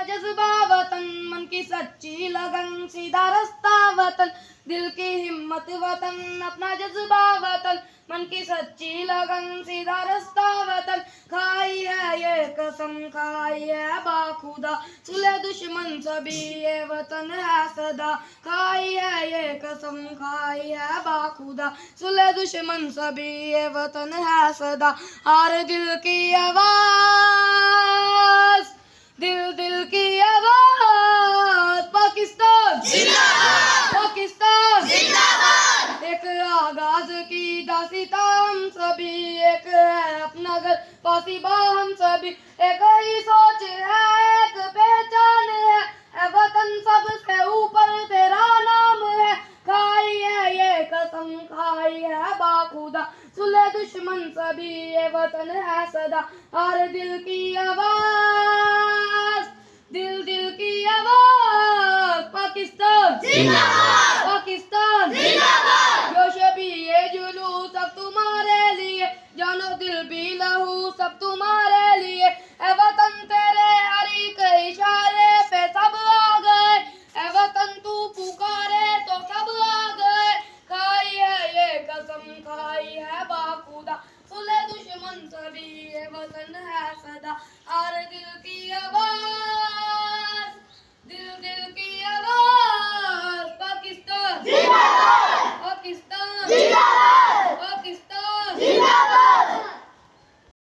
जज्बा वतन, मन की सच्ची लगन, सीधा रास्ता वतन, दिल की हिम्मत वतन, अपना जज्बा वतन, मन की सच्ची लगन, सीधा रास्ता वतन, खाई है ये कसम, खाई है बाखुदा, सुले दुश्मन सभी ये वतन है सदा, खाई है ये कसम, खाई है बाखुदा, सुले दुश्मन सभी ये वतन है सदा। हर दिल की आवाज, दिल दिल की आवाज, पाकिस्तान जिंदाबाद, पाकिस्तान जिंदाबाद। एक आगाज की दास्तां हम सभी, एक है अपना घर पासीबा हम सभी, एक ही सोच है, एक पहचान है वतन सबसे ऊपर तेरा नाम है, खाई है ये कसम, खाई है बाखुदा, सुले दुश्मन सभी ये वतन है सदा। हर दिल की आवाज, दिल दिल की आवाज, पाकिस्तान जिंदाबाद, पाकिस्तान जिंदाबाद। जोश भी ये जुलूस सब तुम्हारे लिए, जानो दिल भी लहू सब तुम्हारे